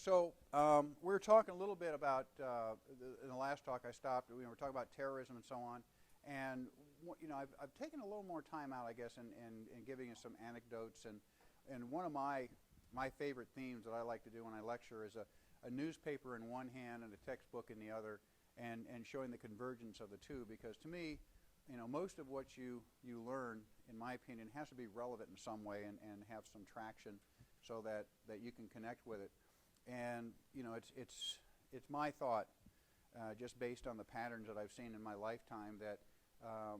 So we were talking a little bit about, in the last talk I stopped, we were talking about terrorism and so on. And I've taken a little more time out, I guess, in giving you some anecdotes. And one of my favorite themes that I like to do when I lecture is a newspaper in one hand and a textbook in the other, and showing the convergence of the two. Because to me, most of what you learn, in my opinion, has to be relevant in some way and have some traction so that you can connect with it. And it's my thought, just based on the patterns that I've seen in my lifetime, that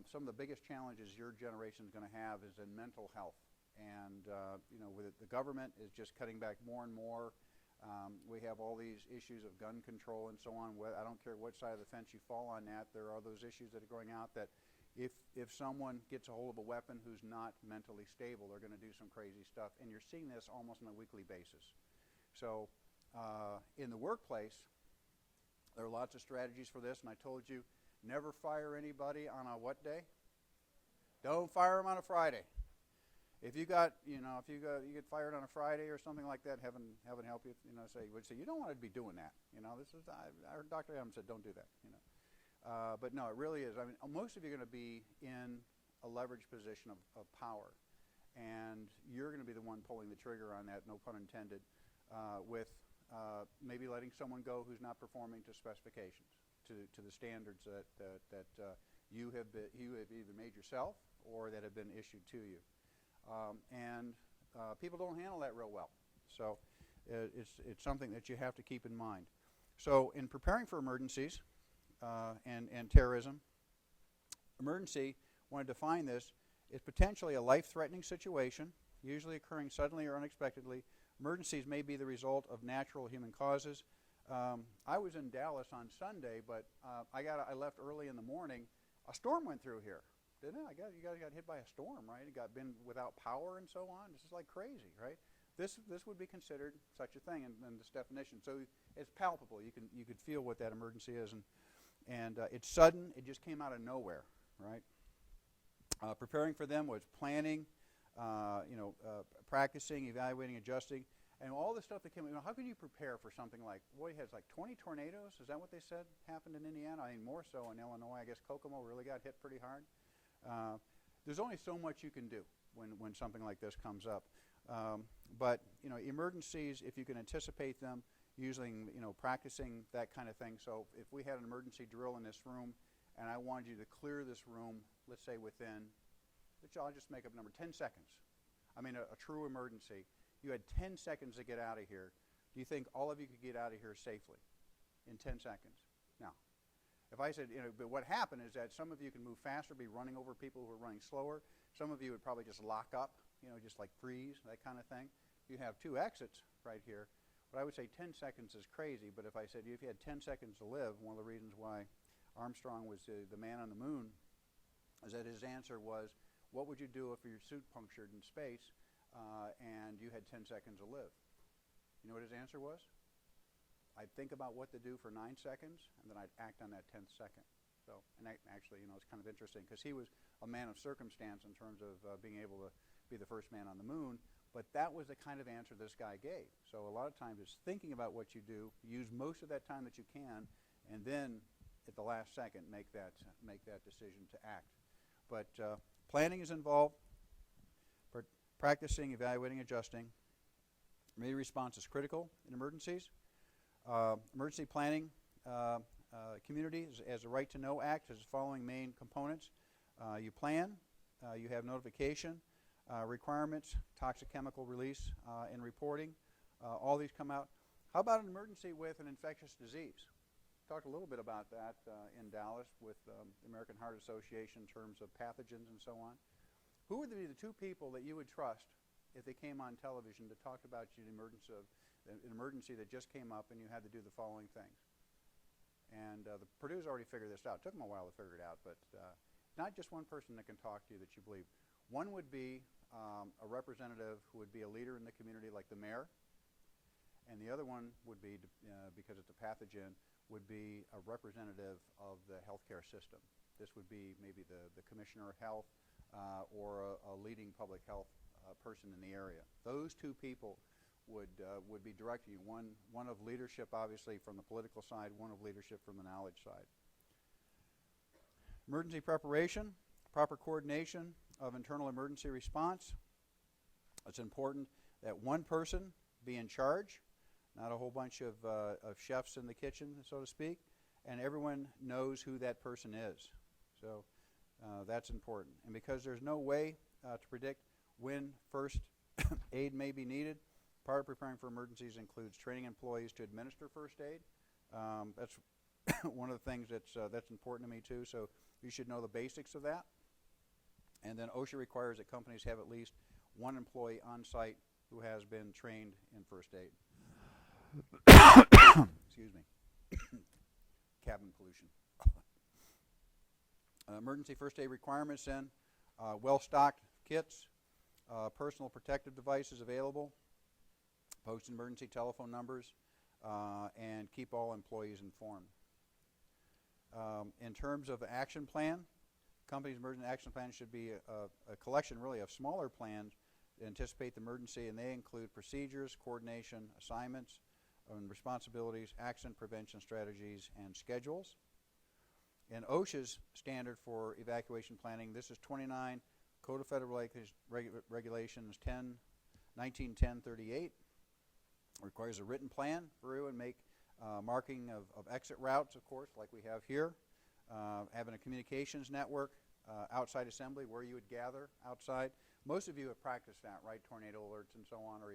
some of the biggest challenges your generation is going to have is in mental health. And with the government is just cutting back more and more. We have all these issues of gun control and so on. I don't care what side of the fence you fall on that. There are those issues that are going out that if someone gets a hold of a weapon who's not mentally stable, they're going to do some crazy stuff. And you're seeing this almost on a weekly basis. So in the workplace, there are lots of strategies for this. And I told you, never fire anybody on a what day? Don't fire them on a Friday. If you get fired on a Friday or something like that, heaven help you. Say you don't want to be doing that. I heard Dr. Adams said don't do that. But no, it really is. I mean, most of you are going to be in a leveraged position of power, and you're going to be the one pulling the trigger on that. No pun intended. With maybe letting someone go who's not performing to specifications, to the standards that you have either made yourself or that have been issued to you. And people don't handle that real well. So it's something that you have to keep in mind. So in preparing for emergencies and terrorism, emergency, I want to define this, is potentially a life-threatening situation, usually occurring suddenly or unexpectedly. Emergencies may be the result of natural human causes. I was in Dallas on Sunday, but I left early in the morning. A storm went through here. Didn't it? You guys got hit by a storm, right? It got been without power and so on. This is like crazy, right? This would be considered such a thing in this definition. So it's palpable. You could feel what that emergency is, and it's sudden. It just came out of nowhere, right? Preparing for them was planning, practicing, evaluating, adjusting, and all the stuff that came. How can you prepare for something like, boy, it has like 20 tornadoes? Is that what they said happened in Indiana? I mean, more so in Illinois. I guess Kokomo really got hit pretty hard. There's only so much you can do when something like this comes up. But emergencies, if you can anticipate them, using practicing that kind of thing. So if we had an emergency drill in this room, and I wanted you to clear this room, let's say within, I'll just make up a number, 10 seconds. I mean, a true emergency. You had 10 seconds to get out of here. Do you think all of you could get out of here safely in 10 seconds? No. If I said, but what happened is that some of you can move faster, be running over people who are running slower. Some of you would probably just lock up, just like freeze, that kind of thing. You have two exits right here. But I would say 10 seconds is crazy. But if I said if you had 10 seconds to live, one of the reasons why Armstrong was the man on the moon is that his answer was, what would you do if your suit punctured in space and you had 10 seconds to live? You know what his answer was? I'd think about what to do for 9 seconds, and then I'd act on that 10th second. So, and actually, it's kind of interesting because he was a man of circumstance in terms of being able to be the first man on the moon. But that was the kind of answer this guy gave. So a lot of times it's thinking about what you do, use most of that time that you can, and then at the last second make that decision to act. But planning is involved. Practicing, evaluating, adjusting. Immediate response is critical in emergencies. Emergency planning community has a right to know act has the following main components. You plan, you have notification, requirements, toxic chemical release, and reporting. All these come out. How about an emergency with an infectious disease? Talked a little bit about that in Dallas with the American Heart Association in terms of pathogens and so on. Who would be the two people that you would trust if they came on television to talk about an emergency that just came up and you had to do the following things? And the Purdue's already figured this out. It took them a while to figure it out, but not just one person that can talk to you that you believe. One would be a representative who would be a leader in the community like the mayor, and the other one would be, because it's a pathogen, would be a representative of the healthcare system. This would be maybe the commissioner of health or a leading public health person in the area. Those two people would be directing you. One of leadership, obviously, from the political side, one of leadership from the knowledge side. Emergency preparation, proper coordination of internal emergency response. It's important that one person be in charge, not a whole bunch of chefs in the kitchen, so to speak, and everyone knows who that person is. So that's important. And because there's no way to predict when first aid may be needed, part of preparing for emergencies includes training employees to administer first aid. That's one of the things that's important to me too, so you should know the basics of that. And then OSHA requires that companies have at least one employee on site who has been trained in first aid. Excuse me. Cabin pollution. Emergency first aid requirements then, well-stocked kits, personal protective devices available, post emergency telephone numbers, and keep all employees informed. In terms of action plan, company's emergency action plan should be a collection really of smaller plans to anticipate the emergency, and they include procedures, coordination, assignments, and responsibilities, accident prevention strategies, and schedules. In OSHA's standard for evacuation planning, this is 29 Code of Federal Regulations 1910-38. Requires a written plan through and make marking of exit routes, of course, like we have here. Having a communications network outside assembly where you would gather outside. Most of you have practiced that, right? Tornado alerts and so on, or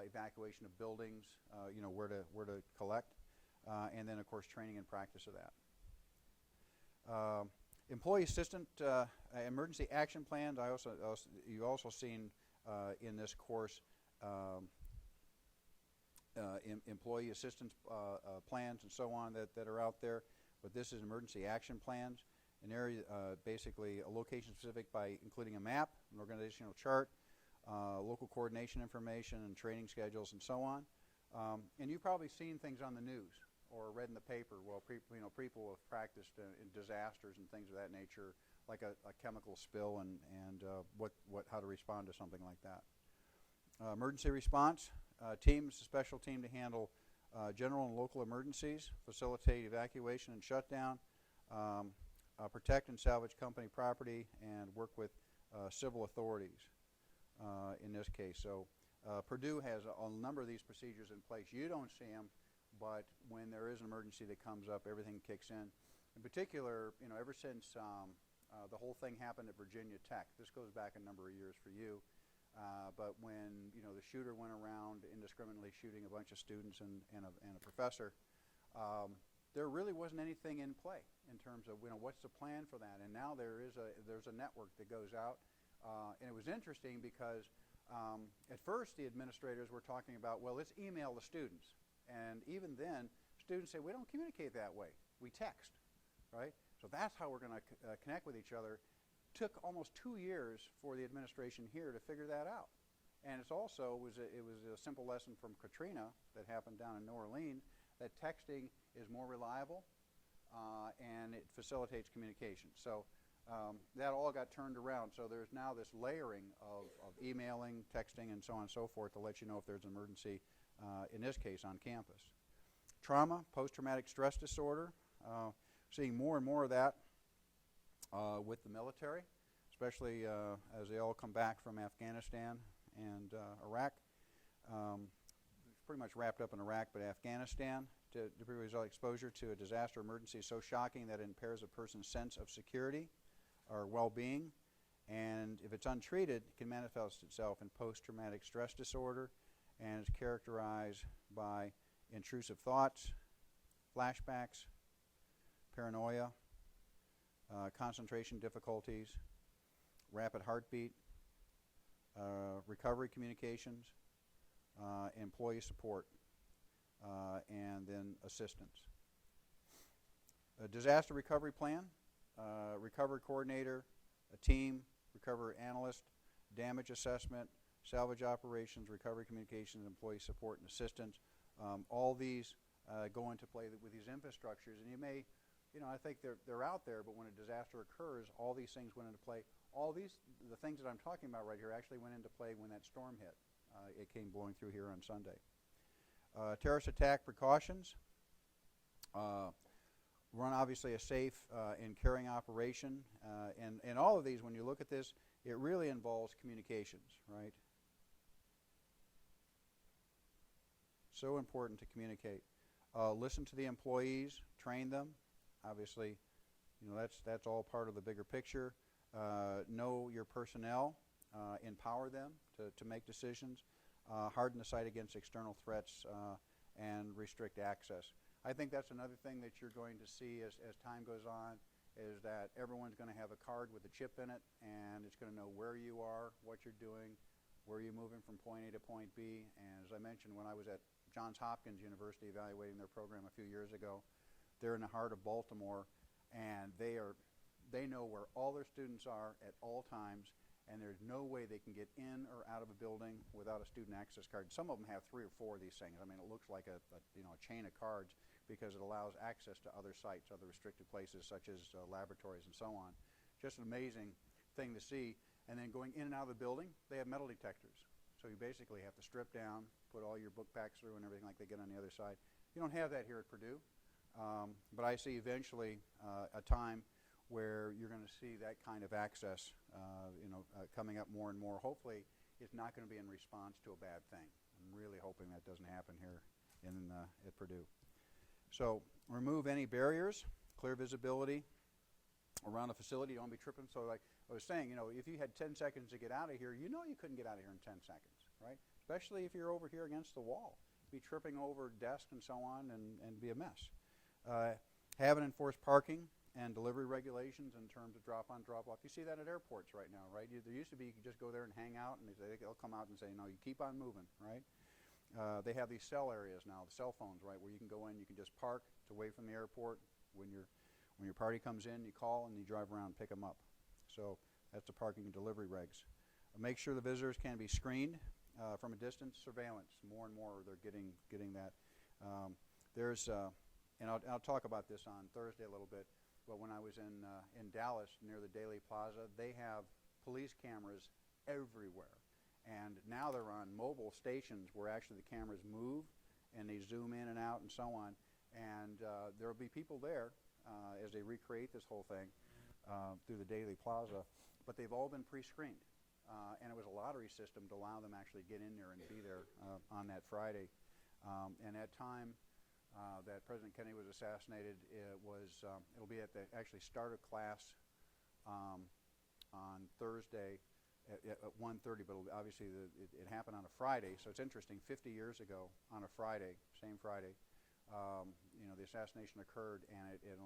evacuation of buildings, where to collect. And then, of course, training and practice of that. Employee assistant emergency action plans. You also seen in this course employee assistance plans and so on that are out there. But this is emergency action plans. An area, basically a location specific by including a map, an organizational chart, local coordination information, and training schedules, and so on. And you've probably seen things on the news or read in the paper. Well, people have practiced in disasters and things of that nature, like a chemical spill and how to respond to something like that. Emergency response teams, a special team to handle general and local emergencies, facilitate evacuation and shutdown, protect and salvage company property, and work with civil authorities in this case. So Purdue has a number of these procedures in place. You don't see them, but when there is an emergency that comes up, everything kicks in. In particular, ever since the whole thing happened at Virginia Tech, this goes back a number of years for you, but when the shooter went around indiscriminately shooting a bunch of students and a professor, there really wasn't anything in play in terms of what's the plan for that. And now there's a network that goes out, and it was interesting because at first the administrators were talking about, well, let's email the students, and even then students say we don't communicate that way, we text, right? So that's how we're going to connect with each other. Took almost 2 years for the administration here to figure that out. And it was a simple lesson from Katrina that happened down in New Orleans, that texting is more reliable and it facilitates communication. So that all got turned around. So there's now this layering of emailing, texting, and so on and so forth to let you know if there's an emergency, in this case on campus. Trauma, post-traumatic stress disorder, seeing more and more of that with the military, especially as they all come back from Afghanistan and Iraq. Pretty much wrapped up in Iraq, but Afghanistan, to result exposure to a disaster emergency is so shocking that it impairs a person's sense of security or well-being, and if it's untreated, it can manifest itself in post-traumatic stress disorder, and is characterized by intrusive thoughts, flashbacks, paranoia, concentration difficulties, rapid heartbeat, recovery communications, employee support, and then assistance. A disaster recovery plan, recovery coordinator, a team, recovery analyst, damage assessment, salvage operations, recovery communications, employee support, and assistance. All these go into play with these infrastructures, and you may, I think they're out there, but when a disaster occurs, all these things went into play. The things that I'm talking about right here actually went into play when that storm hit it came blowing through here on Sunday. Terrorist attack precautions. Run obviously a safe and caring operation. And all of these, when you look at this, it really involves communications, right? So important to communicate. Listen to the employees, train them. Obviously, that's all part of the bigger picture. Know your personnel, empower them to make decisions, harden the site against external threats, and restrict access. I think that's another thing that you're going to see as time goes on, is that everyone's going to have a card with a chip in it, and it's going to know where you are, what you're doing, where you're moving from point A to point B. And as I mentioned, when I was at Johns Hopkins University evaluating their program a few years ago, they're in the heart of Baltimore, and they know where all their students are at all times, and there's no way they can get in or out of a building without a student access card. Some of them have 3 or 4 of these things. I mean, it looks like a chain of cards, because it allows access to other sites, other restricted places such as laboratories and so on. Just an amazing thing to see. And then going in and out of the building, they have metal detectors. So you basically have to strip down, put all your book packs through and everything like they get on the other side. You don't have that here at Purdue, but I see eventually a time where you're going to see that kind of access coming up more and more. Hopefully it's not going to be in response to a bad thing. I'm really hoping that doesn't happen here at Purdue. So remove any barriers, clear visibility around the facility. Don't be tripping. So like I was saying, if you had 10 seconds to get out of here, you couldn't get out of here in 10 seconds, right? Especially if you're over here against the wall. Be tripping over desks and so on and be a mess. Have and enforce parking and delivery regulations in terms of drop-on, drop-off. You see that at airports right now, right? There used to be you could just go there and hang out, and they'll come out and say, no, you keep on moving, right? They have these cell areas now, the cell phones, right, where you can go in, you can just park. It's away from the airport. When your party comes in, you call and you drive around and pick them up. So that's the parking and delivery regs. Make sure the visitors can be screened from a distance. Surveillance, more and more they're getting that. And I'll talk about this on Thursday a little bit, but when I was in Dallas near the Daley Plaza, they have police cameras everywhere. And now they're on mobile stations where actually the cameras move and they zoom in and out and so on. And there will be people there as they recreate this whole thing through the Daley Plaza. But they've all been pre-screened. And it was a lottery system to allow them to actually get in there and be there on that Friday. And at time that President Kennedy was assassinated, it'll be at the actually start of class on Thursday at 1:30, but obviously it happened on a Friday, so it's interesting. 50 years ago on a Friday, same Friday, the assassination occurred, and it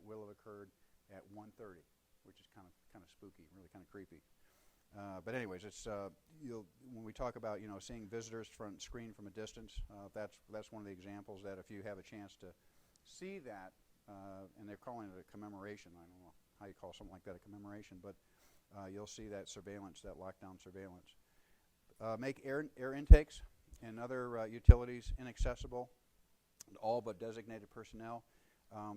will have occurred at 1:30, which is kind of spooky, really kind of creepy. But anyways, it's when we talk about seeing visitors screened from a distance, that's one of the examples that if you have a chance to see that, and they're calling it a commemoration. I don't know how you call something like that a commemoration, but you'll see that surveillance, that lockdown surveillance. Make air intakes and other utilities inaccessible to all but designated personnel.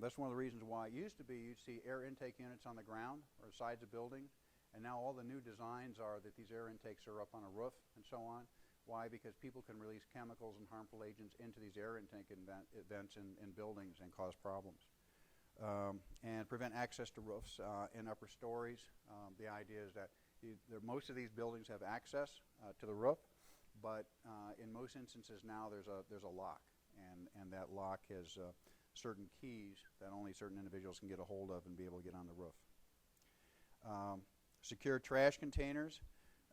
That's one of the reasons why it used to be you'd see air intake units on the ground or sides of buildings, and now all the new designs are that these air intakes are up on a roof and so on. Why? Because people can release chemicals and harmful agents into these air intake vents in buildings and cause problems. And prevent access to roofs in upper stories. The idea is that most of these buildings have access to the roof, but in most instances now there's a lock, and that lock has certain keys that only certain individuals can get a hold of and be able to get on the roof. Secure trash containers.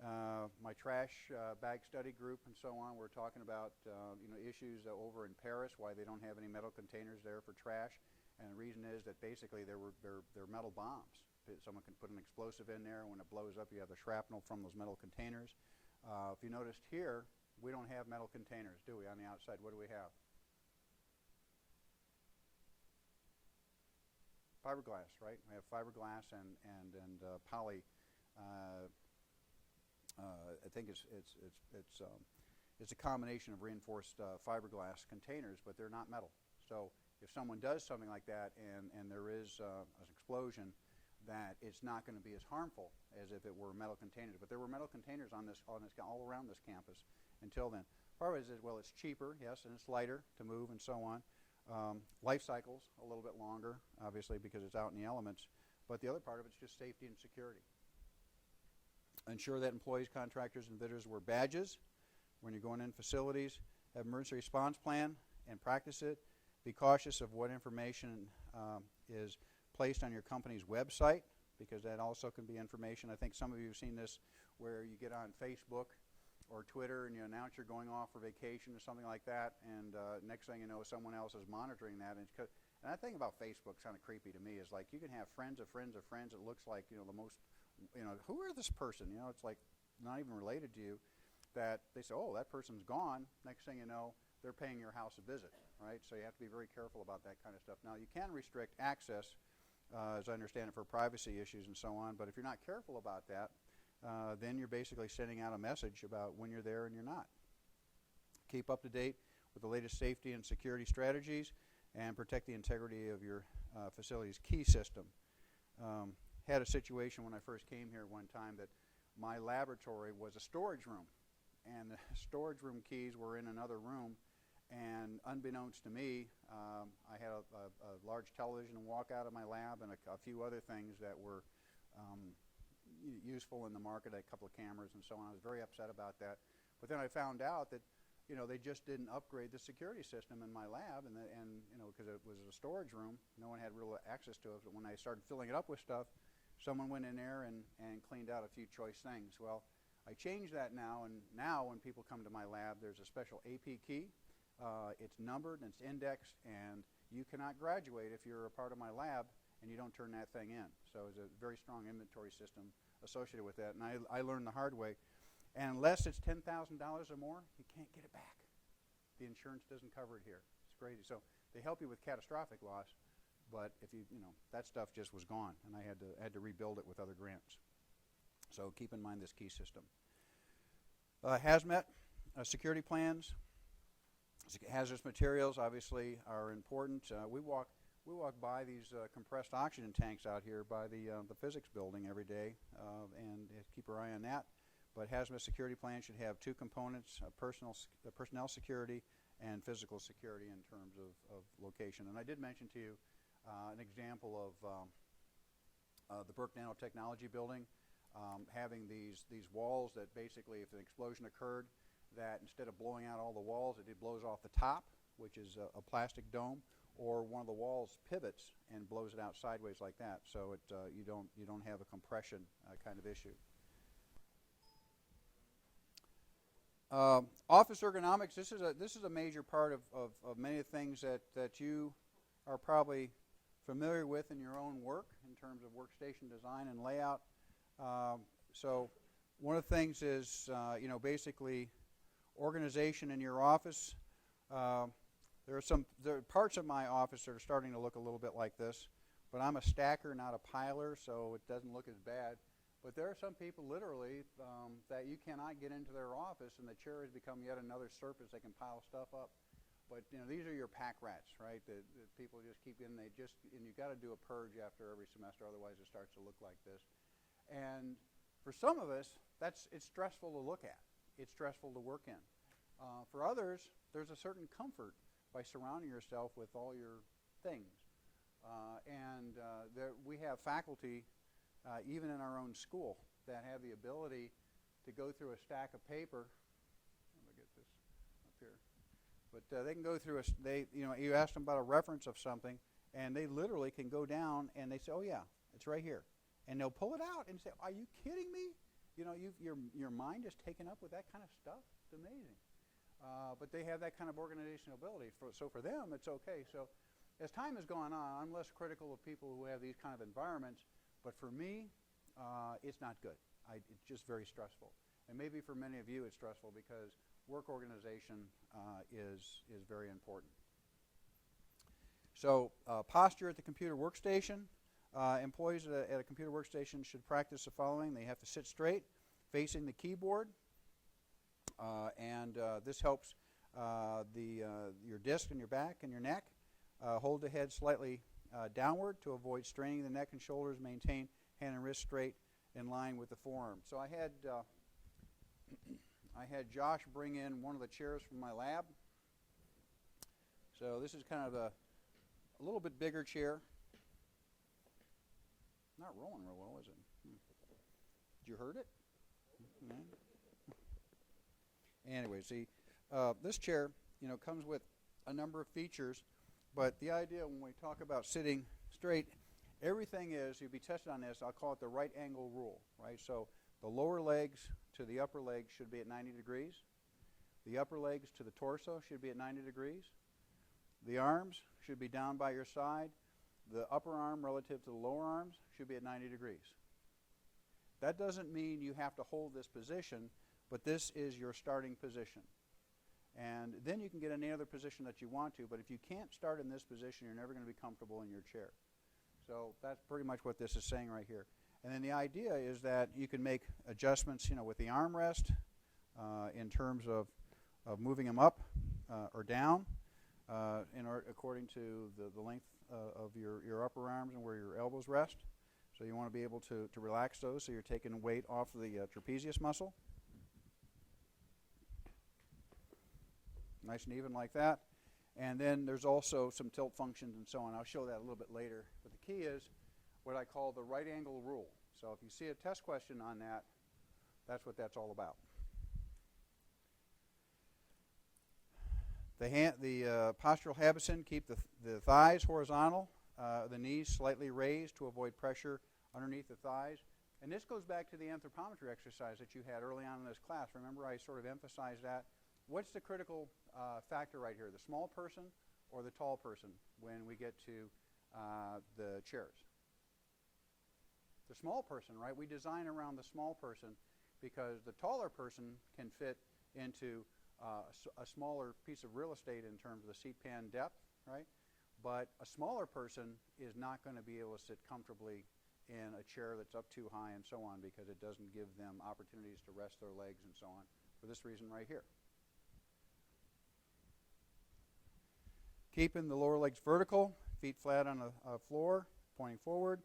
My trash bag study group and so on, we're talking about issues over in Paris, why they don't have any metal containers there for trash. And the reason is that basically they're metal bombs. Someone can put an explosive in there, and when it blows up, you have the shrapnel from those metal containers. If you noticed here, we don't have metal containers, do we, on the outside? What do we have? Fiberglass, right? We have fiberglass and poly. I think it's a combination of reinforced fiberglass containers, but they're not metal. So if someone does something like that and there is an explosion, that it's not going to be as harmful as if it were metal containers. But there were metal containers on this all around this campus, until then. Part of it is, well, it's cheaper, yes, and it's lighter to move and so on. Life cycle's a little bit longer, obviously, because it's out in the elements. But the other part of it's just safety and security. Ensure that employees, contractors, and visitors wear badges when you're going in facilities. Have emergency response plan and practice it. Be cautious of what information is placed on your company's website, because that also can be information. I think some of you have seen this where you get on Facebook or Twitter and you announce you're going off for vacation or something like that, and next thing you know, someone else is monitoring that. And I think about Facebook's kind of creepy to me, is like you can have friends of friends of friends. It looks like, the most, who are this person? It's like not even related to you, that they say, oh, that person's gone. Next thing you know, they're paying your house a visit, right? So you have to be very careful about that kind of stuff. Now, you can restrict access, as I understand it, for privacy issues and so on, but if you're not careful about that, then you're basically sending out a message about when you're there and you're not. Keep up to date with the latest safety and security strategies and protect the integrity of your facility's key system. Had a situation when I first came here one time that my laboratory was a storage room, and the storage room keys were in another room, and unbeknownst to me, I had a large television walk out of my lab and a few other things that were useful in the market, a couple of cameras and so on. I was very upset about that. But then I found out that, they just didn't upgrade the security system in my lab, and because it was a storage room, no one had real access to it. But when I started filling it up with stuff, someone went in there and cleaned out a few choice things. Well, I changed that now, and now when people come to my lab, there's a special AP key. It's numbered and it's indexed, and you cannot graduate if you're a part of my lab and you don't turn that thing in. So there's a very strong inventory system associated with that, and I learned the hard way. And unless it's $10,000 or more, you can't get it back. The insurance doesn't cover it here. It's crazy. So they help you with catastrophic loss, but if that stuff just was gone, and I had to rebuild it with other grants. So keep in mind this key system. Hazmat security plans. Hazardous materials obviously are important. We walk by these compressed oxygen tanks out here by the physics building every day, and keep our eye on that. But hazmat security plan should have two components: personnel security and physical security in terms of location. And I did mention to you an example of the Burke Nanotechnology building, having these walls that basically, if an explosion occurred, that instead of blowing out all the walls, it blows off the top, which is a plastic dome, or one of the walls pivots and blows it out sideways like that, so you don't have a compression kind of issue. Office ergonomics. This is a major part of many things that you are probably familiar with in your own work in terms of workstation design and layout. So one of the things is basically organization in your office. There are parts of my office that are starting to look a little bit like this, but I'm a stacker, not a piler, so it doesn't look as bad. But there are some people literally that you cannot get into their office, and the chair has become yet another surface they can pile stuff up. But these are your pack rats, right? The people just keep in. And you got to do a purge after every semester, otherwise it starts to look like this. And for some of us, it's stressful to look at. It's stressful to work in. For others, there's a certain comfort by surrounding yourself with all your things. We have faculty, even in our own school, that have the ability to go through a stack of paper. Let me get this up here. But they can go through you ask them about a reference of something, and they literally can go down and they say, oh yeah, it's right here. And they'll pull it out and say, are you kidding me? Your mind is taken up with that kind of stuff. It's amazing. But they have that kind of organizational ability. So for them, it's okay. So as time has gone on, I'm less critical of people who have these kind of environments. But for me, it's not good. It's just very stressful. And maybe for many of you, it's stressful because work organization is very important. So posture at the computer workstation. Employees at a computer workstation should practice the following. They have to sit straight, facing the keyboard, and this helps your disc and your back and your neck. Hold the head slightly downward to avoid straining the neck and shoulders. Maintain hand and wrist straight in line with the forearm. So I I had Josh bring in one of the chairs from my lab. So this is kind of a little bit bigger chair. Not rolling real well, is it? Did you heard it? No? Anyway, see, this chair, comes with a number of features, but the idea when we talk about sitting straight, everything is, you'll be tested on this, I'll call it the right angle rule, right? So the lower legs to the upper legs should be at 90 degrees. The upper legs to the torso should be at 90 degrees. The arms should be down by your side. The upper arm relative to the lower arms should be at 90 degrees. That doesn't mean you have to hold this position, but this is your starting position. And then you can get any other position that you want to, but if you can't start in this position, you're never going to be comfortable in your chair. So that's pretty much what this is saying right here. And then the idea is that you can make adjustments, with the armrest in terms of moving them up or down according to the length of your upper arms and where your elbows rest. So you want to be able to relax those so you're taking weight off the trapezius muscle. Nice and even like that. And then there's also some tilt functions and so on. I'll show that a little bit later. But the key is what I call the right angle rule. So if you see a test question on that, that's what that's all about. The postural habitant, keep the thighs horizontal, the knees slightly raised to avoid pressure underneath the thighs. And this goes back to the anthropometry exercise that you had early on in this class. Remember I sort of emphasized that? What's the critical factor right here, the small person or the tall person when we get to the chairs? The small person, right? We design around the small person because the taller person can fit into a smaller piece of real estate in terms of the seat pan depth, right? But a smaller person is not going to be able to sit comfortably in a chair that's up too high and so on because it doesn't give them opportunities to rest their legs and so on for this reason right here. Keeping the lower legs vertical, feet flat on the floor, pointing forward.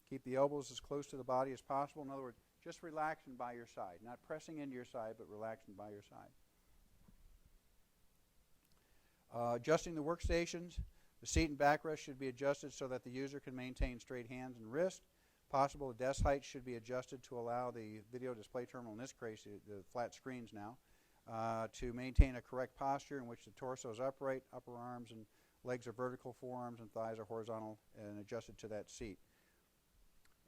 Keep the elbows as close to the body as possible. In other words, just relaxing by your side. Not pressing into your side, but relaxing by your side. Adjusting the workstations. The seat and backrest should be adjusted so that the user can maintain straight hands and wrist. Possible desk height should be adjusted to allow the video display terminal, in this case, the flat screens now, to maintain a correct posture in which the torso is upright, upper arms and legs are vertical, forearms and thighs are horizontal and adjusted to that seat.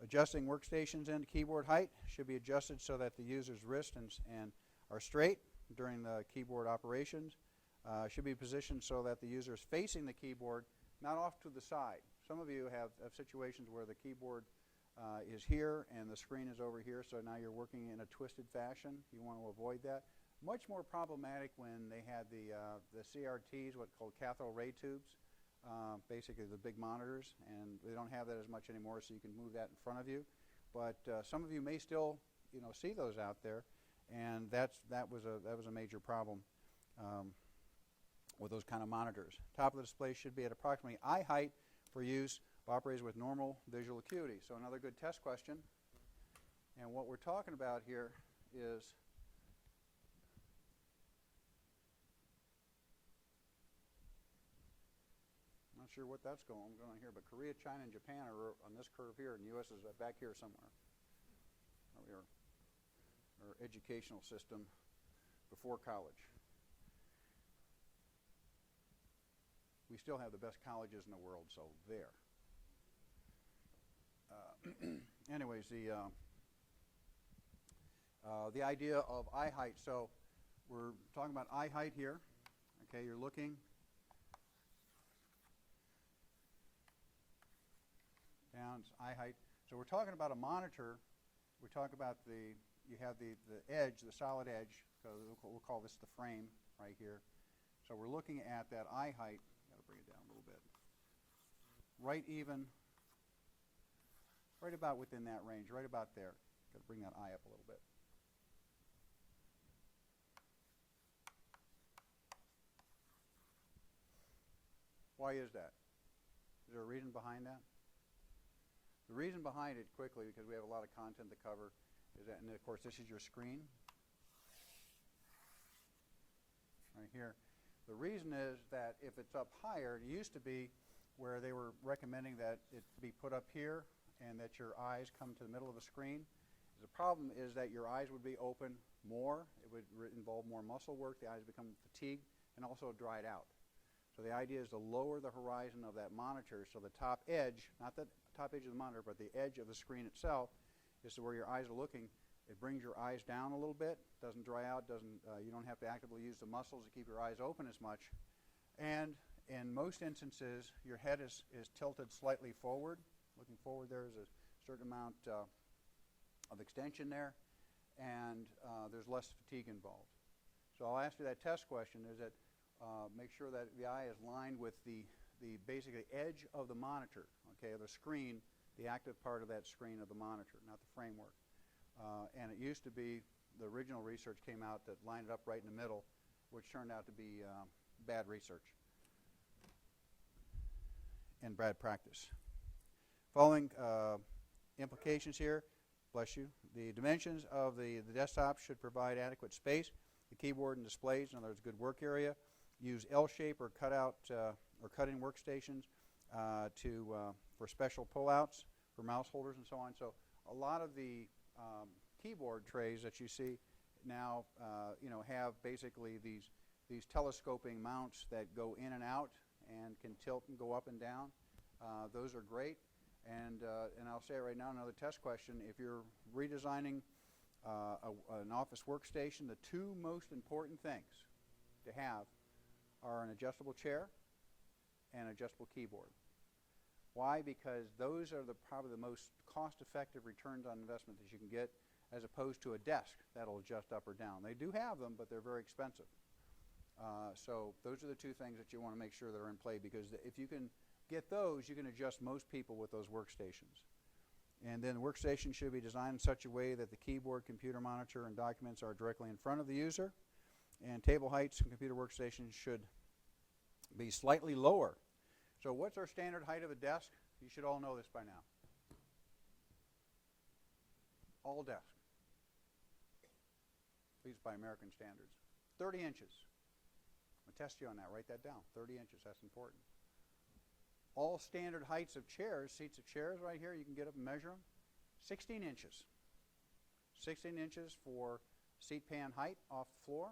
Adjusting workstations and keyboard height should be adjusted so that the user's wrists and are straight during the keyboard operations. Should be positioned so that the user is facing the keyboard, not off to the side. Some of you have situations where the keyboard is here and the screen is over here, so now you're working in a twisted fashion. You want to avoid that. Much more problematic when they had the CRTs, what's called cathode ray tubes, basically the big monitors, and they don't have that as much anymore, so you can move that in front of you. But some of you may still, see those out there, and that was a major problem with those kind of monitors. Top of the display should be at approximately eye height for use by operators with normal visual acuity. So another good test question. And what we're talking about here is I'm not sure what that's going on here, but Korea, China, and Japan are on this curve here, and the U.S. is back here somewhere. Our educational system before college. We still have the best colleges in the world, so there. Anyways, the idea of eye height. So we're talking about eye height here. Okay, you're looking down, it's eye height. So we're talking about a monitor. We talk about you have the edge, the solid edge. So we'll call this the frame right here. So we're looking at that eye height. Bring it down a little bit. Right about within that range, right about there. Got to bring that eye up a little bit. Why is that? Is there a reason behind that? The reason behind it, quickly, because we have a lot of content to cover, is that, and of course this is your screen. here. The reason is that if it's up higher, it used to be where they were recommending that it be put up here and that your eyes come to the middle of the screen. The problem is that your eyes would be open more. It would involve more muscle work. The eyes become fatigued and also dried out. So the idea is to lower the horizon of that monitor so the top edge, not the top edge of the monitor, but the edge of the screen itself is to where your eyes are looking. It brings your eyes down a little bit, doesn't dry out, you don't have to actively use the muscles to keep your eyes open as much. And in most instances, your head is tilted slightly forward. Looking forward, there is a certain amount of extension there, and there's less fatigue involved. So I'll ask you that test question, is that make sure that the eye is lined with the basically edge of the monitor, okay, the screen, the active part of that screen of the monitor, not the framework. And it used to be, the original research came out that lined it up right in the middle, which turned out to be bad research and bad practice. Following implications here, bless you, the dimensions of the desktop should provide adequate space. The keyboard and displays, in other words, good work area. Use L-shape or cutout or cut-in workstations for special pullouts for mouse holders and so on. So a lot of the keyboard trays that you see now, have basically these telescoping mounts that go in and out and can tilt and go up and down. Those are great. And I'll say it right now, another test question. If you're redesigning an office workstation, the two most important things to have are an adjustable chair and an adjustable keyboard. Why? Because those are probably the most cost-effective returns on investment that you can get, as opposed to a desk that'll adjust up or down. They do have them, but they're very expensive. So those are the two things that you want to make sure that are in play, because if you can get those, you can adjust most people with those workstations. And then the workstation should be designed in such a way that the keyboard, computer monitor, and documents are directly in front of the user. And table heights and computer workstations should be slightly lower. So what's our standard height of a desk? You should all know this by now. All desks, at least by American standards. 30 inches. I'm going to test you on that. Write that down. 30 inches. That's important. All standard heights of chairs, seats of chairs right here, you can get up and measure them. 16 inches. 16 inches for seat pan height off the floor.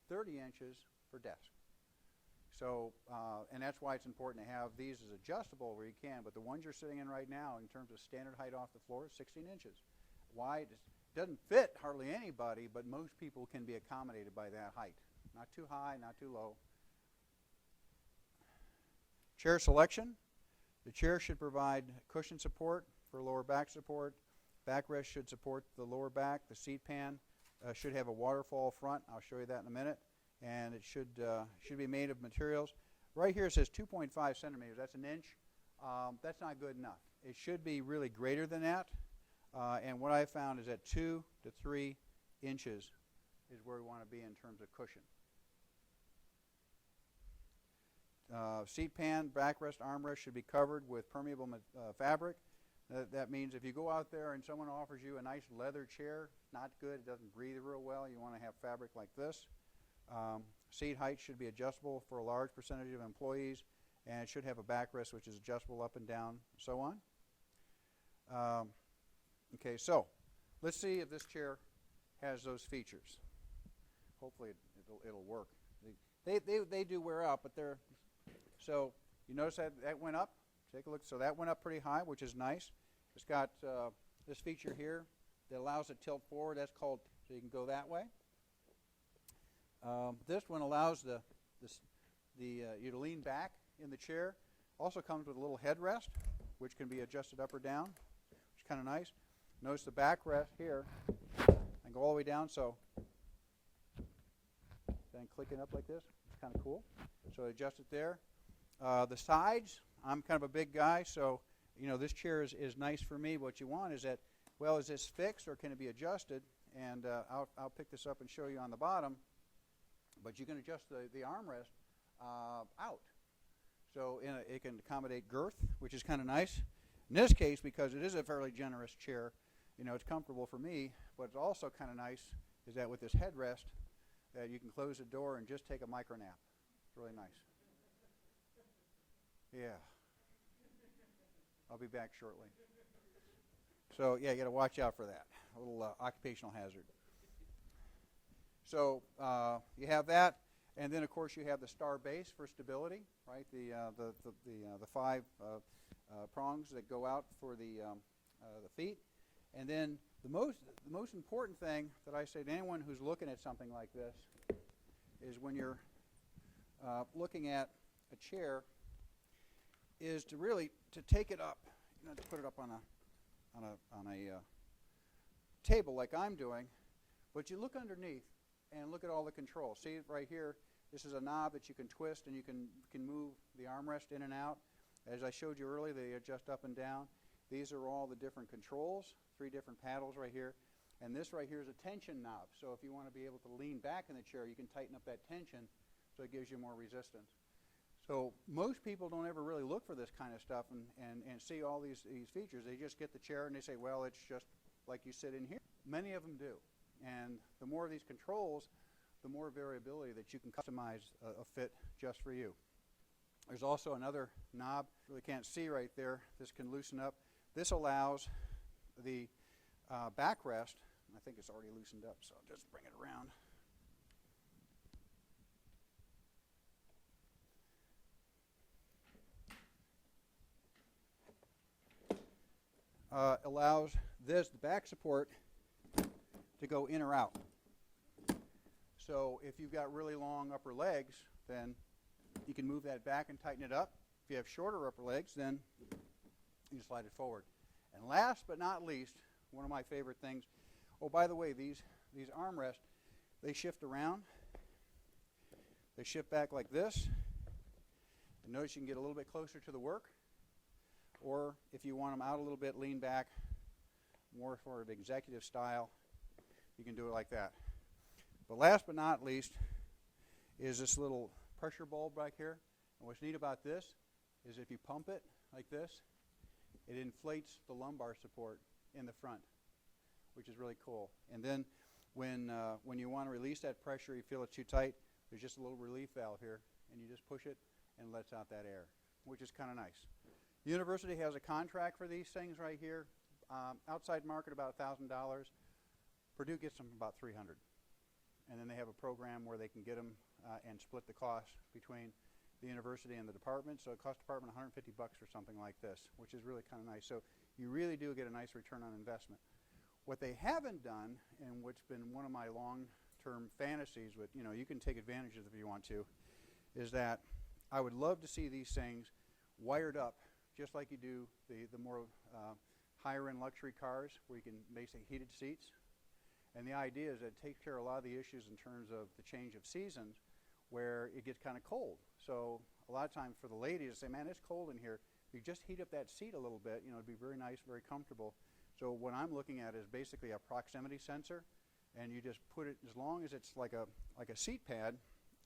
30 inches for desk. So, and that's why it's important to have these as adjustable where you can, but the ones you're sitting in right now in terms of standard height off the floor is 16 inches. Why? It doesn't fit hardly anybody, but most people can be accommodated by that height. Not too high, not too low. Chair selection. The chair should provide cushion support for lower back support. Backrest should support the lower back. The seat pan should have a waterfall front. I'll show you that in a minute. And it should be made of materials. Right here it says 2.5 centimeters. That's an inch. That's not good enough. It should be really greater than that. And what I found is that 2 to 3 inches is where we want to be in terms of cushion. Seat pan, backrest, armrest should be covered with permeable fabric. That means if you go out there and someone offers you a nice leather chair, not good, it doesn't breathe real well, you want to have fabric like this. Seat height should be adjustable for a large percentage of employees, and it should have a backrest which is adjustable up and down, and so on. Okay, so let's see if this chair has those features. Hopefully it'll work. They do wear out, but they're so you notice that went up. Take a look. So that went up pretty high, which is nice. It's got this feature here that allows it to tilt forward. That's called, so you can go that way. This one allows you to lean back in the chair. Also comes with a little headrest, which can be adjusted up or down, which is kind of nice. Notice the backrest here, and go all the way down. So then clicking up like this. It's kind of cool. So adjust it there. The sides, I'm kind of a big guy, so this chair is nice for me. What you want is that, well, is this fixed or can it be adjusted? And I'll pick this up and show you on the bottom. But you can adjust the armrest out. So it can accommodate girth, which is kind of nice. In this case, because it is a fairly generous chair, it's comfortable for me. But it's also kind of nice is that with this headrest, that you can close the door and just take a micro nap. It's really nice. Yeah. I'll be back shortly. So, yeah, you got to watch out for that. A little occupational hazard. So, you have that. And then, of course, you have the star base for stability, right? The five prongs that go out for the feet. And then the most important thing that I say to anyone who's looking at something like this is when you're looking at a chair is to really to take it up, to put it up on a table like I'm doing, but you look underneath and look at all the controls. See right here, this is a knob that you can twist and you can move the armrest in and out. As I showed you earlier, they adjust up and down. These are all the different controls, 3 different paddles right here. And this right here is a tension knob. So if you want to be able to lean back in the chair, you can tighten up that tension so it gives you more resistance. So most people don't ever really look for this kind of stuff and see all these features. They just get the chair and they say, well, it's just like you sit in here. Many of them do. And the more of these controls, the more variability that you can customize a fit just for you. There's also another knob. Really can't see right there. This can loosen up. This allows the backrest. I think it's already loosened up, so I'll just bring it around. Allows the back support, to go in or out. So if you've got really long upper legs, then you can move that back and tighten it up. If you have shorter upper legs, then you slide it forward. And last but not least, one of my favorite things, oh, by the way, these armrests, they shift around. They shift back like this. And notice you can get a little bit closer to the work. Or if you want them out a little bit, lean back, more sort of executive style, you can do it like that. But last but not least is this little pressure bulb back here. And what's neat about this is if you pump it like this, it inflates the lumbar support in the front, which is really cool. And then when you want to release that pressure, you feel it's too tight, there's just a little relief valve here, and you just push it and lets out that air, which is kind of nice. The university has a contract for these things right here. Outside market about $1,000. Purdue gets them about $300. And then they have a program where they can get them and split the cost between the university and the department. So it costs the department $150 for something like this, which is really kind of nice. So you really do get a nice return on investment. What they haven't done, and what's been one of my long-term fantasies, but you can take advantage of it if you want to, is that I would love to see these things wired up just like you do the more higher-end luxury cars where you can basically heated seats. And the idea is that it takes care of a lot of the issues in terms of the change of seasons where it gets kind of cold. So a lot of times for the ladies, they say, man, it's cold in here. If you just heat up that seat a little bit, it'd be very nice, very comfortable. So what I'm looking at is basically a proximity sensor, and you just put it, as long as it's like a seat pad,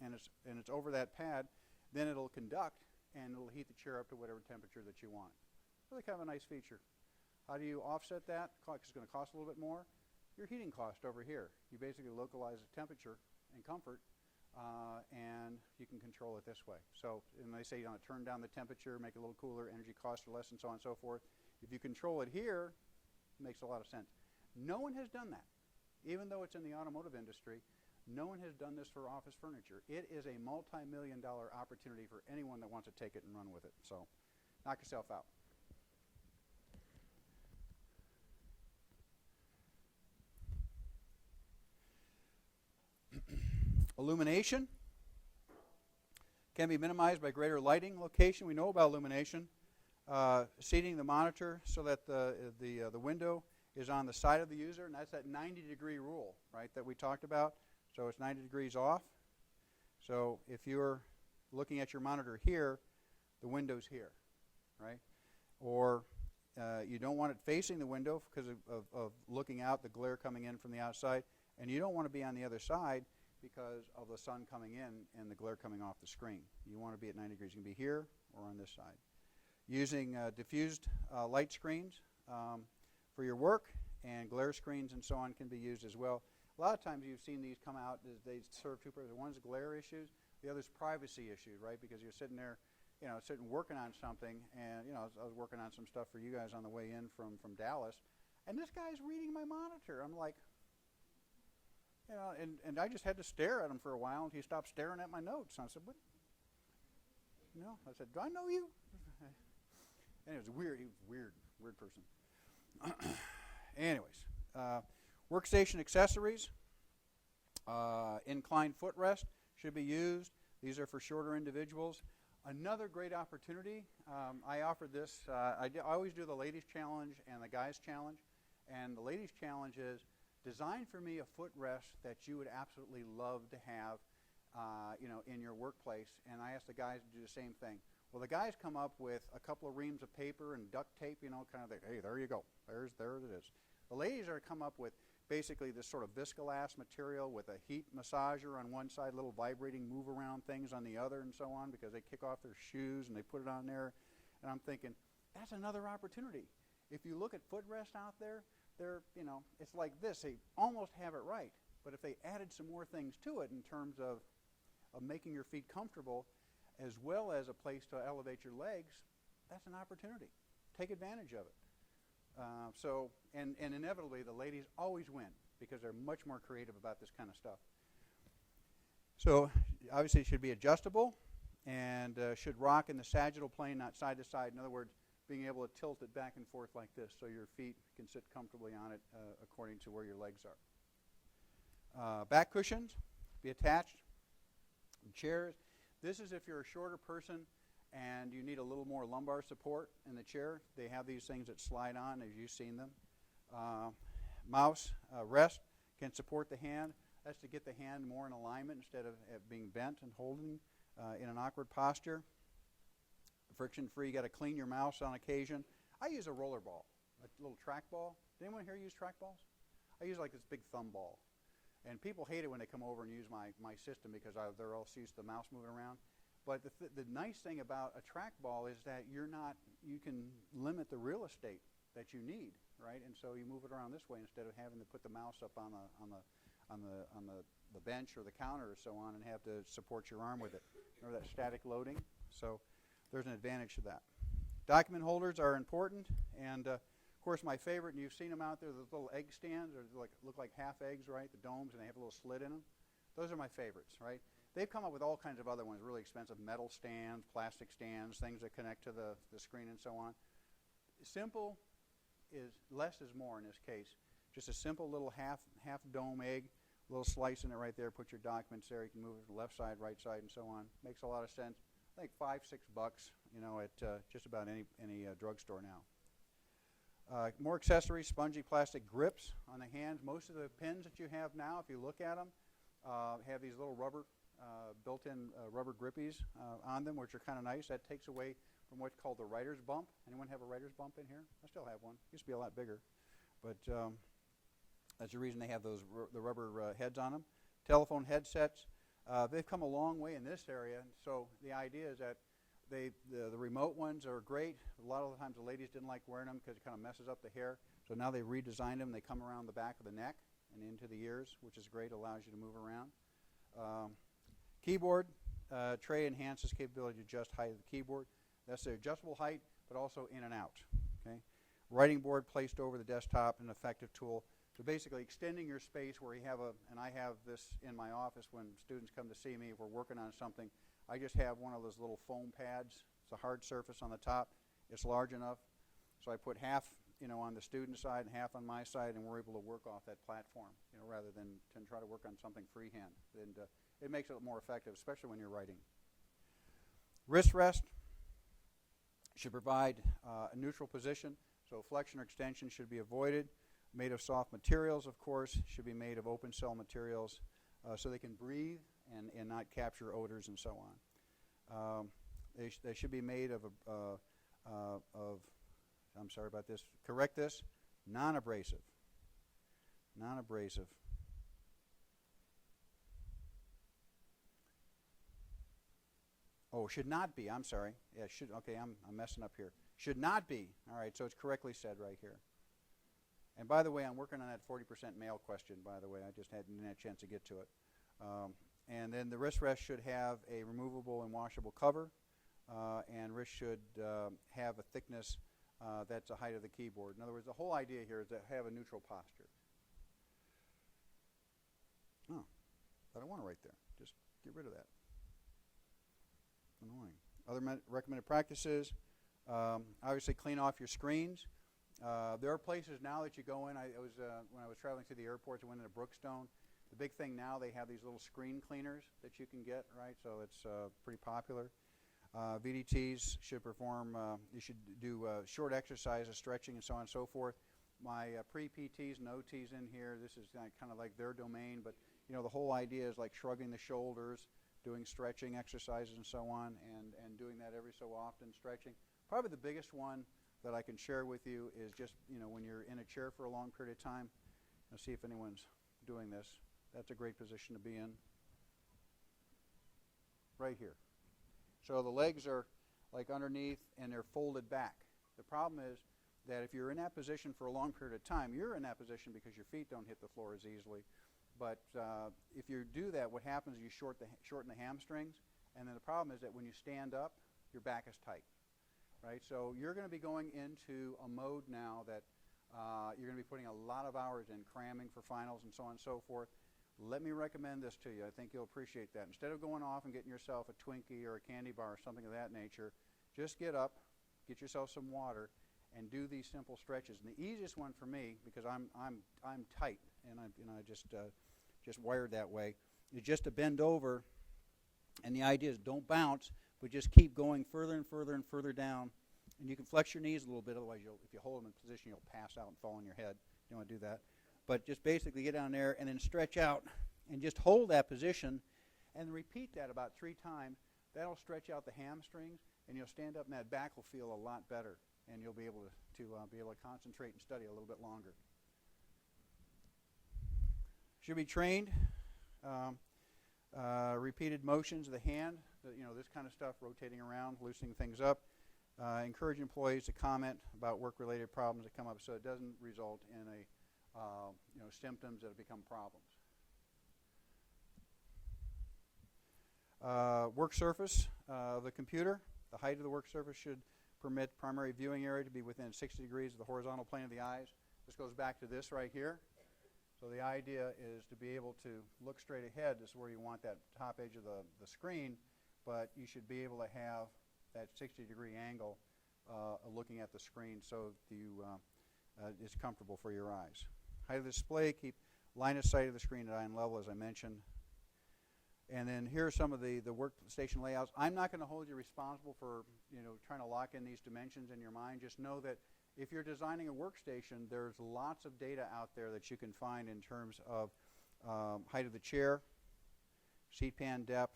and it's over that pad, then it'll conduct, and it'll heat the chair up to whatever temperature that you want. Really kind of a nice feature. How do you offset that? It's going to cost a little bit more. Your heating cost over here. You basically localize the temperature and comfort, and you can control it this way. So, and they say, turn down the temperature, make it a little cooler, energy costs are less, and so on and so forth. If you control it here, it makes a lot of sense. No one has done that. Even though it's in the automotive industry, no one has done this for office furniture. It is a multi-million-dollar opportunity for anyone that wants to take it and run with it. So, knock yourself out. Illumination can be minimized by greater lighting location. We know about illumination. Seating the monitor so that the window is on the side of the user, and that's that 90-degree rule, right, that we talked about. So it's 90 degrees off. So if you're looking at your monitor here, the window's here, right? Or you don't want it facing the window because of looking out, the glare coming in from the outside, and you don't want to be on the other side because of the sun coming in and the glare coming off the screen. You want to be at 90 degrees. You can be here or on this side. Using diffused light screens for your work, and glare screens and so on can be used as well. A lot of times you've seen these come out, they serve two purposes. One's glare issues, the other's privacy issues, right? Because you're sitting there, sitting working on something, and I was working on some stuff for you guys on the way in from Dallas, and this guy's reading my monitor. I'm like, and I just had to stare at him for a while, and he stopped staring at my notes. And I said, what? I said, do I know you? And it was weird. He was weird person. Anyways, workstation accessories, inclined footrest should be used. These are for shorter individuals. Another great opportunity, I offered this, I always do the ladies challenge and the guys challenge. And the ladies challenge is, design for me a footrest that you would absolutely love to have in your workplace. And I asked the guys to do the same thing. Well, the guys come up with a couple of reams of paper and duct tape, kind of, hey, there you go. There it is. The ladies are come up with basically this sort of viscolass material with a heat massager on one side, little vibrating move around things on the other, and so on, because they kick off their shoes and they put it on there. And I'm thinking, that's another opportunity. If you look at footrests out there, they're, it's like this. They almost have it right. But if they added some more things to it in terms of making your feet comfortable, as well as a place to elevate your legs, that's an opportunity. Take advantage of it. And inevitably, the ladies always win because they're much more creative about this kind of stuff. So obviously it should be adjustable and should rock in the sagittal plane, not side to side. In other words, being able to tilt it back and forth like this so your feet can sit comfortably on it according to where your legs are. Back cushions, be attached. Chairs. This is if you're a shorter person and you need a little more lumbar support in the chair. They have these things that slide on, as you've seen them. Mouse rest can support the hand. That's to get the hand more in alignment instead of being bent and holding in an awkward posture. Friction-free, you got to clean your mouse on occasion. I use a roller ball, a little track ball. Does anyone here use track balls? I use like this big thumb ball. And people hate it when they come over and use my system because they're all used to the mouse moving around. But the nice thing about a trackball is that you can limit the real estate that you need, right? And so you move it around this way instead of having to put the mouse up on the bench or the counter or so on and have to support your arm with it. Remember that static loading? So there's an advantage to that. Document holders are important, and of course, my favorite, and you've seen them out there, those little egg stands, or look like half eggs, right? The domes, and they have a little slit in them. Those are my favorites, right? They've come up with all kinds of other ones, really expensive metal stands, plastic stands, things that connect to the screen and so on. Simple is less is more in this case. Just a simple little half dome egg, little slice in it right there. Put your documents there. You can move it to the left side, right side, and so on. Makes a lot of sense. I think $5, $6, at just about any drugstore now. More accessories, spongy plastic grips on the hands. Most of the pins that you have now, if you look at them, have these little rubber, built-in rubber grippies on them, which are kind of nice. That takes away from what's called the writer's bump. Anyone have a writer's bump in here? I still have one. Used to be a lot bigger. But that's the reason they have the rubber heads on them. Telephone headsets. They've come a long way in this area. So the idea is that the remote ones are great. A lot of the times the ladies didn't like wearing them because it kind of messes up the hair. So now they've redesigned them. They come around the back of the neck and into the ears, which is great. Allows you to move around. Keyboard tray enhances capability to adjust height of the keyboard. That's the adjustable height, but also in and out. Okay. Writing board placed over the desktop, an effective tool. So basically extending your space where you have and I have this in my office when students come to see me if we're working on something. I just have one of those little foam pads. It's a hard surface on the top. It's large enough. So I put half, on the student side and half on my side, and we're able to work off that platform, rather than try to work on something freehand. And it makes it more effective, especially when you're writing. Wrist rest should provide a neutral position. So flexion or extension should be avoided. Made of soft materials, of course, should be made of open cell materials so they can breathe and not capture odors and so on. They should be made of I'm sorry about this, correct this, non-abrasive. Non-abrasive. Oh, should not be, I'm sorry. Yeah, should, okay, I'm messing up here. Should not be, all right, so it's correctly said right here. And by the way, I'm working on that 40% male question, by the way. I just didn't have a chance to get to it. And then the wrist rest should have a removable and washable cover, and wrist should have a thickness that's the height of the keyboard. In other words, the whole idea here is to have a neutral posture. Oh, I don't want to write there. Just get rid of that. Annoying. Other recommended practices, obviously clean off your screens. There are places now that you go in. When I was traveling through the airports, I went into Brookstone. The big thing now, they have these little screen cleaners that you can get, right? So it's pretty popular. VDTs should perform, you should do short exercises, stretching, and so on and so forth. My pre-PTs and OTs in here, this is kind of like their domain, but you know, the whole idea is like shrugging the shoulders, doing stretching exercises and so on, and doing that every so often, stretching. Probably the biggest one that I can share with you is just, you know, when you're in a chair for a long period of time. Let's see if anyone's doing this. That's a great position to be in. Right here. So the legs are like underneath and they're folded back. The problem is that if you're in that position for a long period of time, you're in that position because your feet don't hit the floor as easily. But if you do that, what happens is you shorten the hamstrings, and then the problem is that when you stand up, your back is tight, right? So you're going to be going into a mode now that you're going to be putting a lot of hours in, cramming for finals and so on and so forth. Let me recommend this to you. I think you'll appreciate that. Instead of going off and getting yourself a Twinkie or a candy bar or something of that nature, just get up, get yourself some water, and do these simple stretches. And the easiest one for me, because I'm tight and I just wired that way, is just to bend over. And the idea is don't bounce, but just keep going further and further and further down. And you can flex your knees a little bit, otherwise if you hold them in position, you'll pass out and fall on your head. You don't want to do that. But just basically get down there and then stretch out and just hold that position and repeat that about 3 times. That'll stretch out the hamstrings, and you'll stand up and that back will feel a lot better, and you'll be able to concentrate and study a little bit longer. Should be trained. Repeated motions of the hand, this kind of stuff, rotating around, loosening things up. Encourage employees to comment about work-related problems that come up so it doesn't result in symptoms that have become problems. Work surface of the computer. The height of the work surface should permit primary viewing area to be within 60 degrees of the horizontal plane of the eyes. This goes back to this right here. So the idea is to be able to look straight ahead. This is where you want that top edge of the screen, but you should be able to have that 60-degree angle looking at the screen so it's comfortable for your eyes. Height of the display, keep line of sight of the screen at eye level, as I mentioned. And then here are some of the workstation layouts. I'm not going to hold you responsible for trying to lock in these dimensions in your mind. Just know that if you're designing a workstation, there's lots of data out there that you can find in terms of height of the chair, seat pan depth,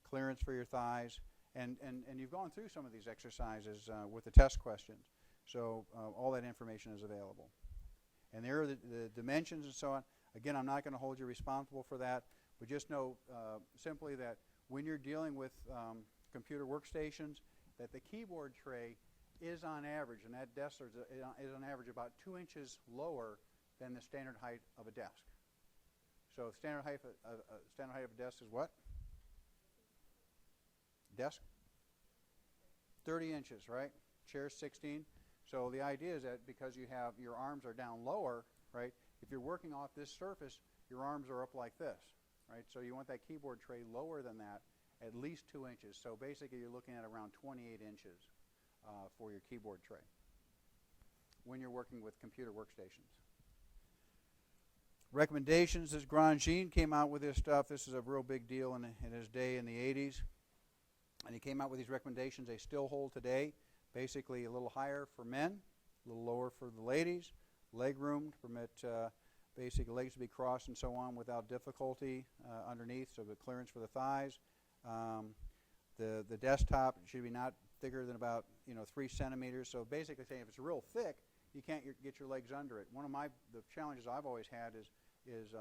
clearance for your thighs, and you've gone through some of these exercises with the test questions. So all that information is available. And there are the dimensions and so on. Again, I'm not going to hold you responsible for that, but just know simply that when you're dealing with computer workstations, that the keyboard tray is on average, and that desk is on average about 2 inches lower than the standard height of a desk. So standard height of a desk is what? Desk? 30 inches, right? Chair 16. So the idea is that because your arms are down lower, right? If you're working off this surface, your arms are up like this, right? So you want that keyboard tray lower than that, at least 2 inches. So basically you're looking at around 28 inches for your keyboard tray when you're working with computer workstations. Recommendations, this Grandjean came out with this stuff. This is a real big deal in his day in the 80s. And he came out with these recommendations. They still hold today. Basically a little higher for men, a little lower for the ladies. Leg room to permit basic legs to be crossed and so on without difficulty underneath, so the clearance for the thighs. The desktop should be not thicker than about 3 centimeters. So basically saying if it's real thick, you can't get your legs under it. One of the challenges I've always had is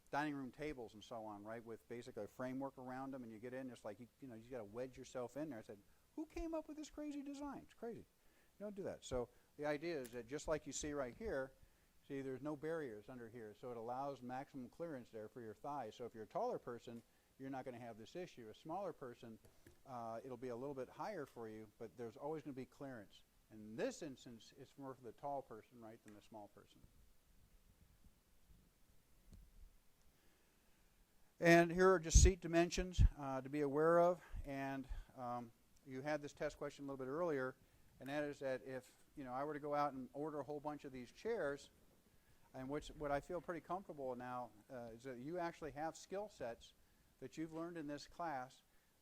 dining room tables and so on, right, with basically a framework around them, and you get in, it's like you got to wedge yourself in there. I said, who came up with this crazy design? It's crazy. You don't do that. So the idea is that just like you see right here, See, there's no barriers under here, so it allows maximum clearance there for your thighs. So if you're a taller person, you're not going to have this issue. A smaller person, it'll be a little bit higher for you, but there's always going to be clearance. In this instance, it's more for the tall person, right, than the small person. And here are just seat dimensions to be aware of. And you had this test question a little bit earlier, and that is that if I were to go out and order a whole bunch of these chairs, and what I feel pretty comfortable now is that you actually have skill sets that you've learned in this class,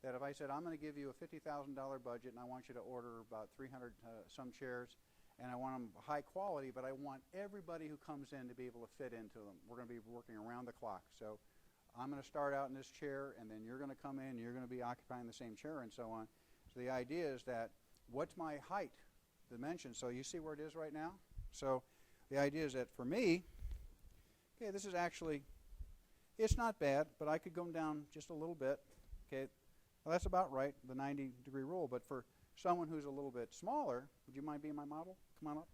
that if I said, I'm going to give you a $50,000 budget and I want you to order about 300 some chairs, and I want them high quality, but I want everybody who comes in to be able to fit into them. We're going to be working around the clock. So I'm going to start out in this chair, and then you're going to come in, and you're going to be occupying the same chair, and so on. So the idea is that, what's my height dimension? So you see where it is right now? So the idea is that for me, okay, this is actually, it's not bad, but I could go down just a little bit. Okay, well, that's about right, the 90-degree rule. But for someone who's a little bit smaller, would you mind being my model? Come on up.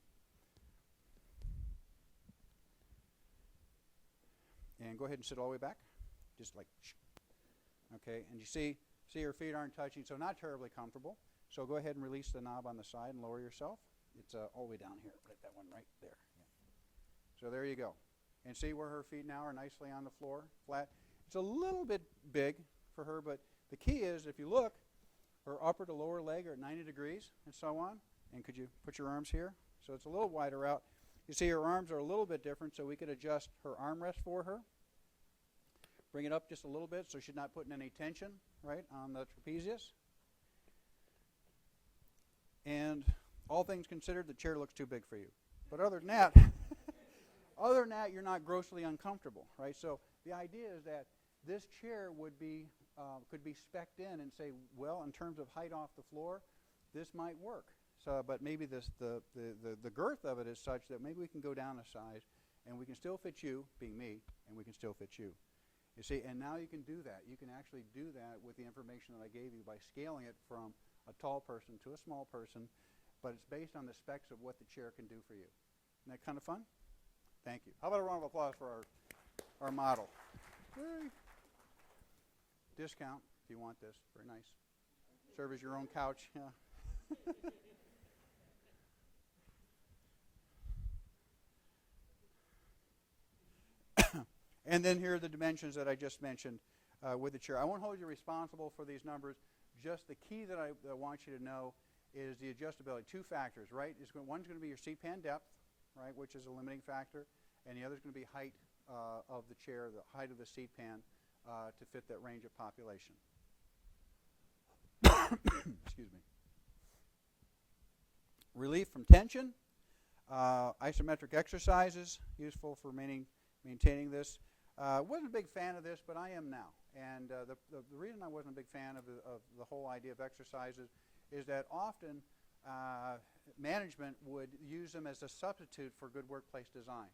And go ahead and sit all the way back. Just like, okay, and you see your feet aren't touching, so not terribly comfortable. So go ahead and release the knob on the side and lower yourself. It's all the way down here, right, that one right there. Yeah. So there you go. And see where her feet now are nicely on the floor, flat. It's a little bit big for her, but the key is, if you look, her upper to lower leg are at 90 degrees and so on. And could you put your arms here? So it's a little wider out. You see her arms are a little bit different, so we could adjust her armrest for her. Bring it up just a little bit so she's not putting any tension, right, on the trapezius. And all things considered, the chair looks too big for you. But other than that, you're not grossly uncomfortable, right? So the idea is that this chair would be could be spec'd in and say, well, in terms of height off the floor, this might work. So, but maybe the girth of it is such that maybe we can go down a size, and we can still fit you, being me, and we can still fit you. You see, and now you can do that. You can actually do that with the information that I gave you by scaling it from a tall person to a small person, but it's based on the specs of what the chair can do for you. Isn't that kind of fun? Thank you. How about a round of applause for our model? Yay. Discount if you want this. Very nice. Serve as your own couch. Yeah. And then here are the dimensions that I just mentioned with the chair. I won't hold you responsible for these numbers. Just the key that I want you to know is the adjustability. Two factors, right? One's going to be your seat pan depth, right, which is a limiting factor, and the other is going to be height of the chair, the height of the seat pan to fit that range of population. Excuse me. Relief from tension, isometric exercises, useful for maintaining this. Wasn't a big fan of this, but I am now. And the reason I wasn't a big fan of the whole idea of exercises is that often management would use them as a substitute for good workplace design.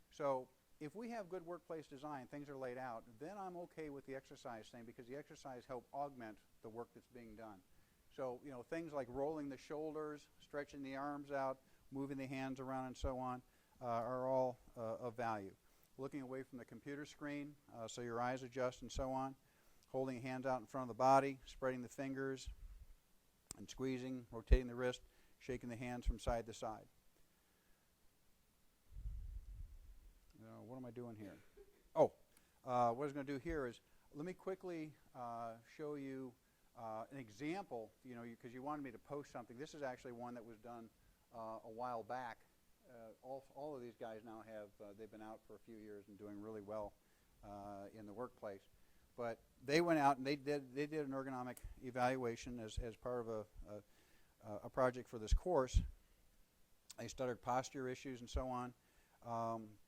So if we have good workplace design, things are laid out, then I'm okay with the exercise thing, because the exercise help augment the work that's being done. So, things like rolling the shoulders, stretching the arms out, moving the hands around, and so on are all of value. Looking away from the computer screen so your eyes adjust and so on. Holding hands out in front of the body, spreading the fingers and squeezing, rotating the wrist, shaking the hands from side to side. What am I doing here? Oh, what I was going to do here is, let me quickly show you an example, because you wanted me to post something. This is actually one that was done a while back. All of these guys now they've been out for a few years and doing really well in the workplace. But they went out and they did an ergonomic evaluation as part of a project for this course. They studied posture issues and so on.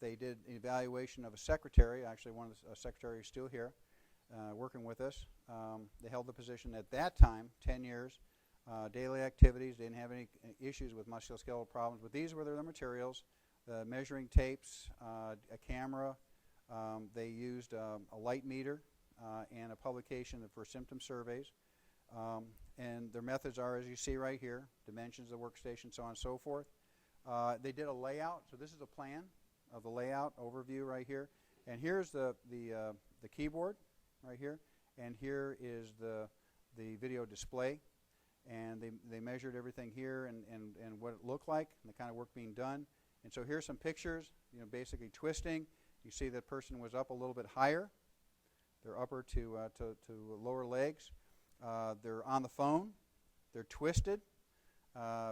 They did an evaluation of a secretary. Actually, one of the secretaries is still here working with us. They held the position at that time, 10 years. Daily activities, they didn't have any issues with musculoskeletal problems, but these were their materials: measuring tapes, a camera. They used a light meter and a publication for symptom surveys. And their methods are, as you see right here, dimensions of the workstation, so on and so forth. They did a layout, so this is a plan. of the layout overview right here. And here's the keyboard right here, and here is the video display. And they measured everything here and what it looked like and the kind of work being done. And so here's some pictures, basically twisting. You see that person was up a little bit higher. Their upper to lower legs. They're on the phone. They're twisted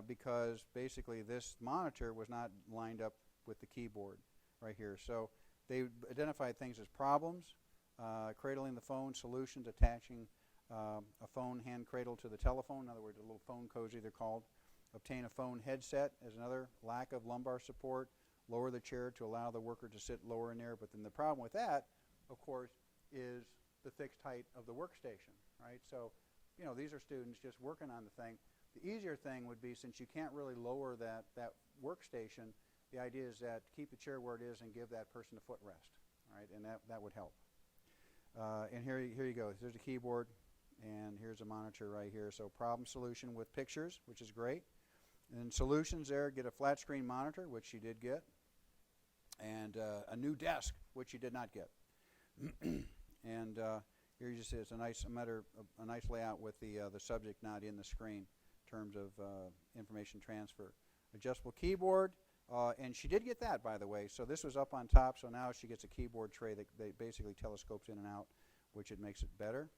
because basically this monitor was not lined up with the keyboard right here. So they identified things as problems, cradling the phone, solutions, attaching a phone hand cradle to the telephone. In other words, a little phone cozy they're called. Obtain a phone headset as another. Lack of lumbar support. Lower the chair to allow the worker to sit lower in there. But then the problem with that, of course, is the fixed height of the workstation, right? So, these are students just working on the thing. The easier thing would be, since you can't really lower that workstation, the idea is that keep the chair where it is and give that person a footrest, right? And that would help. And here you go. There's a keyboard, and here's a monitor right here. So problem solution with pictures, which is great. And solutions there, get a flat screen monitor, which she did get, and a new desk, which she did not get. And here you just see it's a nice layout with the subject not in the screen in terms of information transfer. Adjustable keyboard, and she did get that, by the way. So this was up on top, so now she gets a keyboard tray that basically telescopes in and out, which it makes it better.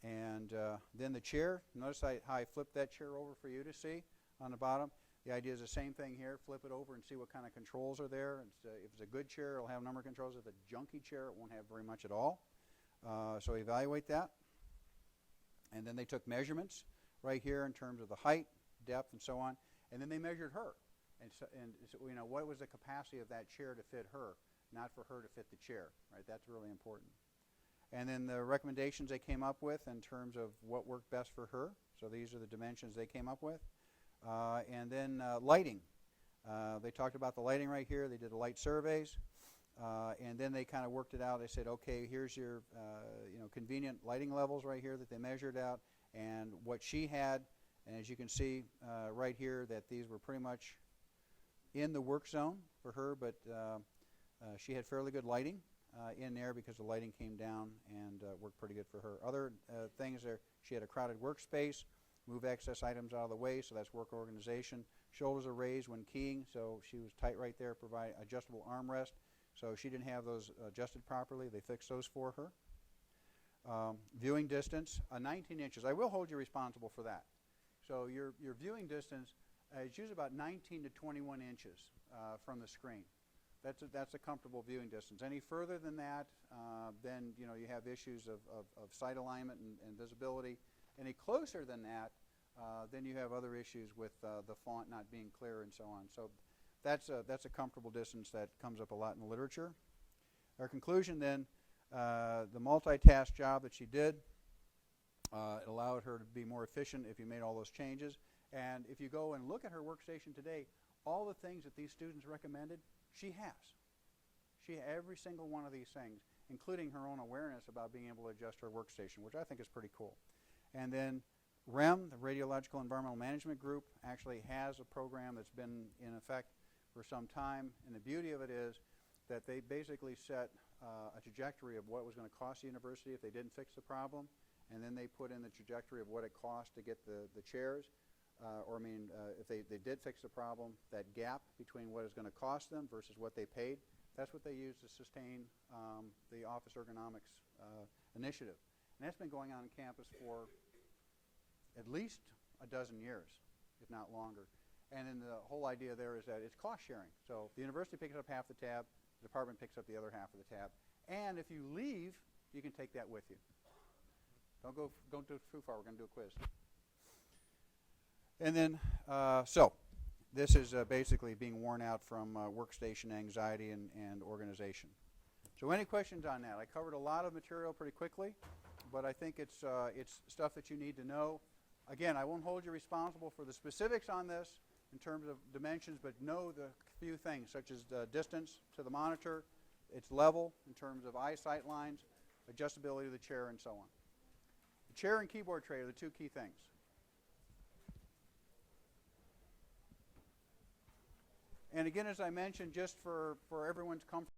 And then the chair. Notice how I flipped that chair over for you to see on the bottom. The idea is the same thing here. Flip it over and see what kind of controls are there. If it's a good chair, it'll have a number of controls. If it's a junky chair, it won't have very much at all. So evaluate that. And then they took measurements right here in terms of the height, depth, and so on. And then they measured her. And so what was the capacity of that chair to fit her, not for her to fit the chair, right? That's really important. And then the recommendations they came up with in terms of what worked best for her. So these are the dimensions they came up with. And then lighting. They talked about the lighting right here. They did the light surveys. And then they kind of worked it out. They said, okay, here's your convenient lighting levels right here that they measured out, and what she had. And as you can see right here, that these were pretty much in the work zone for her, but she had fairly good lighting in there because the lighting came down and worked pretty good for her. Other things there, she had a crowded workspace, move excess items out of the way, so that's work organization. Shoulders are raised when keying, so she was tight right there. Provide adjustable armrest, so she didn't have those adjusted properly. They fixed those for her. Viewing distance, 19 inches. I will hold you responsible for that. So your viewing distance is usually about 19 to 21 inches from the screen. That's a comfortable viewing distance. Any further than that, then you have issues of sight alignment and visibility. Any closer than that, then you have other issues with the font not being clear and so on. So that's a comfortable distance that comes up a lot in the literature. Our conclusion then, the multitask job that she did, it allowed her to be more efficient if you made all those changes. And if you go and look at her workstation today, all the things that these students recommended, she has. Every single one of these things, including her own awareness about being able to adjust her workstation, which I think is pretty cool. And then REM, the Radiological Environmental Management Group, actually has a program that's been in effect for some time. And the beauty of it is that they basically set a trajectory of what it was going to cost the university if they didn't fix the problem. And then they put in the trajectory of what it cost to get the chairs. If they did fix the problem, that gap between what it's going to cost them versus what they paid, that's what they use to sustain the office ergonomics initiative. And that's been going on campus for at least a dozen years, if not longer. And then the whole idea there is that it's cost sharing. So the university picks up half the tab, the department picks up the other half of the tab. And if you leave, you can take that with you. Don't go too far. We're going to do a quiz. And then, so this is basically being worn out from workstation anxiety and organization. So any questions on that? I covered a lot of material pretty quickly, but I think it's stuff that you need to know. Again, I won't hold you responsible for the specifics on this in terms of dimensions, but know the few things, such as the distance to the monitor, its level in terms of eyesight lines, adjustability of the chair, and so on. The chair and keyboard tray are the two key things. And again, as I mentioned, just for everyone's comfort,